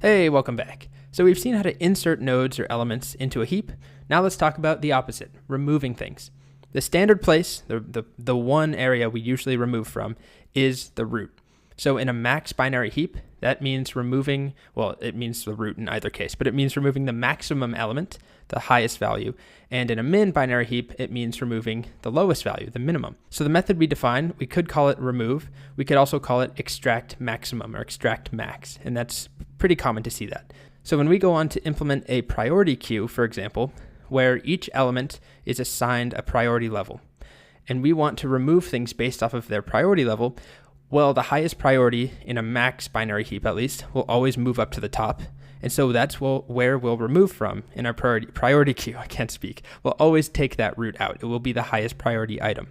Hey, welcome back. So we've seen how to insert nodes or elements into a heap. Now let's talk about the opposite, removing things. The standard place, the one area we usually remove from, is the root. So in a max binary heap, that means removing, well, it means the root in either case, but it means removing the maximum element, the highest value. And in a min binary heap, it means removing the lowest value, the minimum. So the method we define, we could call it remove. We could also call it extract maximum or extract max. And that's pretty common to see that. So when we go on to implement a priority queue, for example, where each element is assigned a priority level, and we want to remove things based off of their priority level, well, the highest priority in a max binary heap, at least, will always move up to the top. And so that's where we'll remove from in our priority queue. I can't speak. We'll always take that root out. It will be the highest priority item.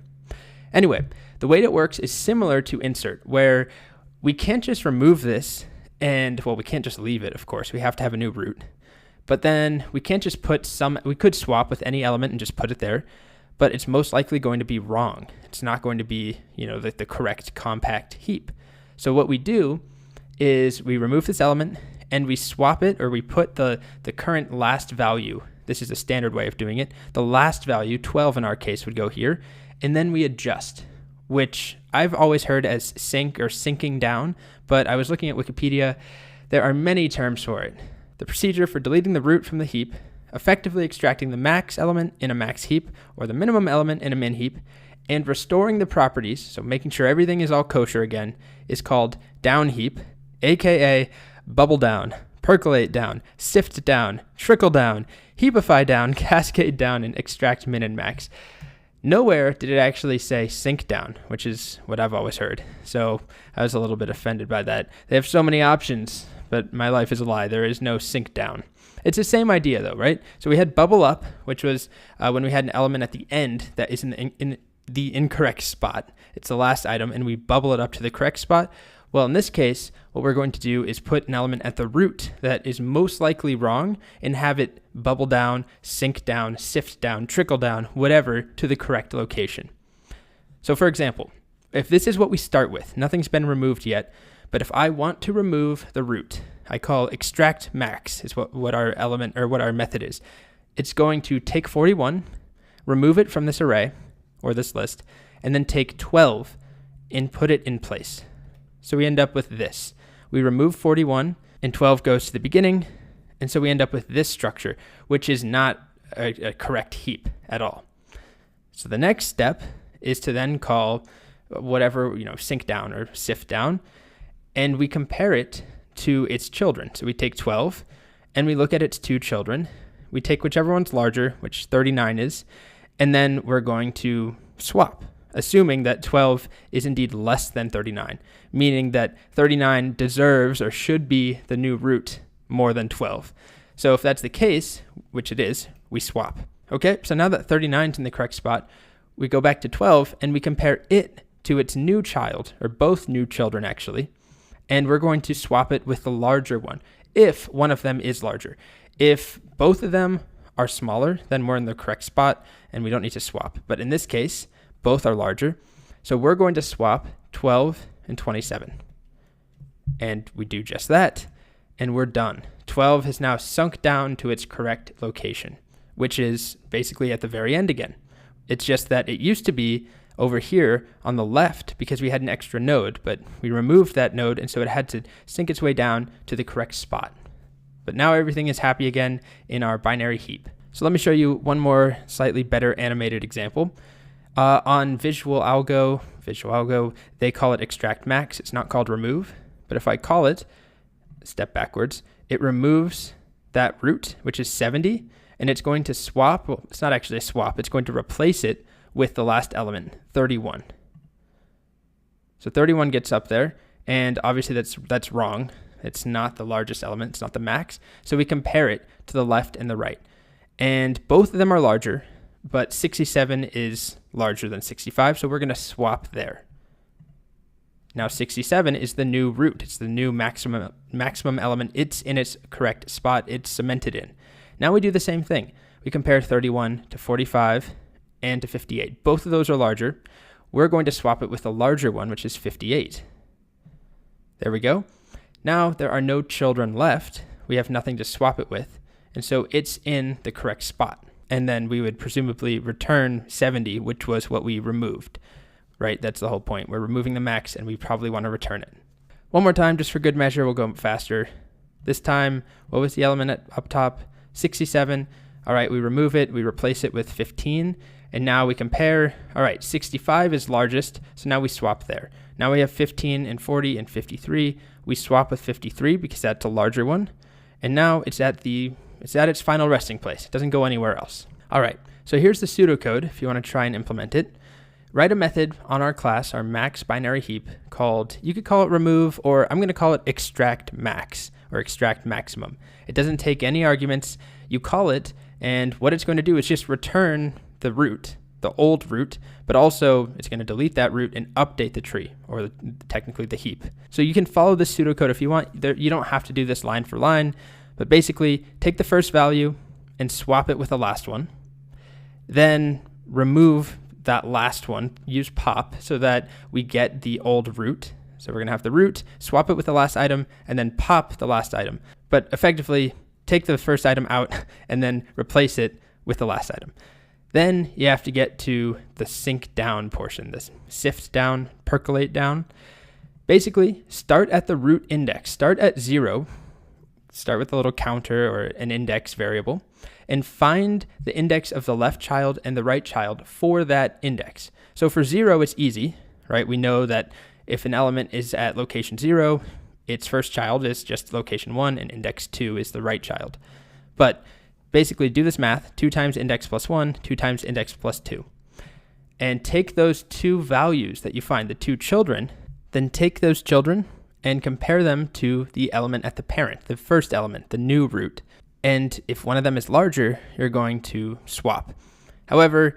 Anyway, the way it works is similar to insert, where we can't just remove this and, well, we can't just leave it, of course. We have to have a new root. But then we can't just we could swap with any element and just put it there, but it's most likely going to be wrong. It's not going to be, the correct compact heap. So what we do is we remove this element and we swap it, or we put the current last value. This is a standard way of doing it. The last value, 12 in our case, would go here, and then we adjust, which I've always heard as sync or syncing down, but I was looking at Wikipedia. There are many terms for it. The procedure for deleting the root from the heap, effectively extracting the max element in a max heap or the minimum element in a min heap, and restoring the properties, so making sure everything is all kosher again, is called down heap, aka bubble down, percolate down, sift down, trickle down, heapify down, cascade down, and extract min and max. Nowhere did it actually say sync down, which is what I've always heard. So I was a little bit offended by that. They have so many options, but my life is a lie. There is no sync down. It's the same idea though, right? So we had bubble up, which was when we had an element at the end that is in the incorrect spot. It's the last item, and we bubble it up to the correct spot. Well, in this case, what we're going to do is put an element at the root that is most likely wrong and have it bubble down, sink down, sift down, trickle down, whatever, to the correct location. So for example, if this is what we start with, nothing's been removed yet, but if I want to remove the root, I call ExtractMax is what our element or what our method is. It's going to take 41, remove it from this array or this list, and then take 12 and put it in place. So we end up with this. We remove 41 and 12 goes to the beginning. And so we end up with this structure, which is not a correct heap at all. So the next step is to then call whatever, sync down or sift down, and we compare it to its children. So we take 12 and we look at its two children. We take whichever one's larger, which 39 is, and then we're going to swap, assuming that 12 is indeed less than 39, meaning that 39 deserves or should be the new root more than 12. So if that's the case, which it is, we swap. Okay, so now that 39 is in the correct spot, we go back to 12 and we compare it to its new child, or both new children actually, and we're going to swap it with the larger one, if one of them is larger. If both of them are smaller, then we're in the correct spot and we don't need to swap. But in this case, both are larger. So we're going to swap 12 and 27. And we do just that, and we're done. 12 has now sunk down to its correct location, which is basically at the very end again. It's just that it used to be over here on the left because we had an extra node, but we removed that node, and so it had to sink its way down to the correct spot. But now everything is happy again in our binary heap. So let me show you one more slightly better animated example. On Visual Algo, they call it ExtractMax. It's not called remove, but if I call it, step backwards, it removes that root, which is 70, and it's going to swap. Well, it's not actually a swap. It's going to replace it with the last element, 31. So 31 gets up there, and obviously that's wrong. It's not the largest element. It's not the max. So we compare it to the left and the right, and both of them are larger, but 67 is larger than 65, so we're going to swap there. Now 67 is the new root. It's the new maximum element. It's in its correct spot. It's cemented in. Now we do the same thing. We compare 31 to 45 and to 58. Both of those are larger. We're going to swap it with the larger one, which is 58. There we go. Now there are no children left. We have nothing to swap it with. And so it's in the correct spot. And then we would presumably return 70, which was what we removed, right? That's the whole point. We're removing the max and we probably want to return it. One more time, just for good measure, we'll go faster. This time, what was the element up top? 67. All right, we remove it, we replace it with 15, and now we compare. All right, 65 is largest, so now we swap there. Now we have 15 and 40 and 53. We swap with 53 because that's a larger one. And now it's at its final resting place. It doesn't go anywhere else. All right, so here's the pseudocode if you want to try and implement it. Write a method on our class, our max binary heap, called, you could call it remove, or I'm going to call it ExtractMax or ExtractMaximum. It doesn't take any arguments. You call it, and what it's going to do is just return the root, the old root, but also it's going to delete that root and update the tree, or technically the heap. So you can follow this pseudocode if you want. You don't have to do this line for line, but basically take the first value and swap it with the last one. Then remove that last one, use pop so that we get the old root. So we're going to have the root, swap it with the last item, and then pop the last item. But effectively, take the first item out and then replace it with the last item. Then you have to get to the sink down portion, this sift down, percolate down. Basically, start at the root index. Start at 0. Start with a little counter or an index variable, and find the index of the left child and the right child for that index. So for 0, it's easy, right? We know that if an element is at location 0, its first child is just location 1, and index 2 is the right child. But basically do this math, 2 times index plus 1, 2 times index plus 2. And take those two values that you find, the two children, then take those children and compare them to the element at the parent, the first element, the new root. And if one of them is larger, you're going to swap. However,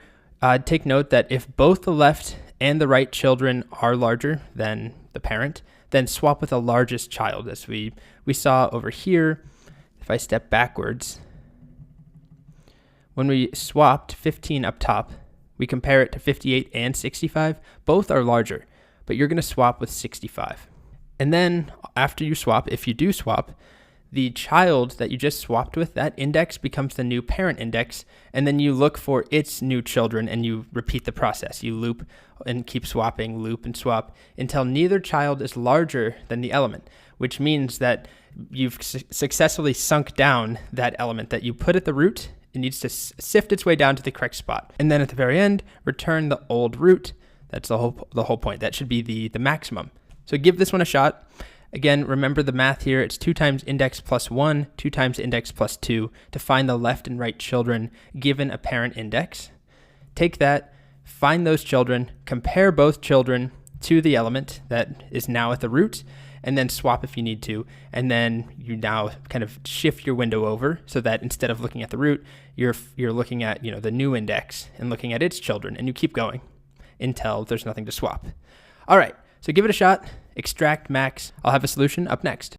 take note that if both the left and the right children are larger than the parent, then swap with the largest child, as we saw over here. If I step backwards, when we swapped 15 up top, we compare it to 58 and 65. Both are larger, but you're going to swap with 65. And then after you swap, if you do swap, the child that you just swapped with, that index becomes the new parent index, and then you look for its new children and you repeat the process. You loop and keep swapping, loop and swap until neither child is larger than the element, which means that you've successfully sunk down that element that you put at the root. It needs to sift its way down to the correct spot. And then at the very end, return the old root. That's the whole point. That should be the maximum. So give this one a shot. Again, remember the math here. It's 2 times index plus 1, 2 times index plus 2 to find the left and right children given a parent index. Take that, find those children, compare both children to the element that is now at the root, and then swap if you need to. And then you now kind of shift your window over so that instead of looking at the root, you're looking at the new index and looking at its children, and you keep going until there's nothing to swap. All right. So give it a shot, ExtractMax. I'll have a solution up next.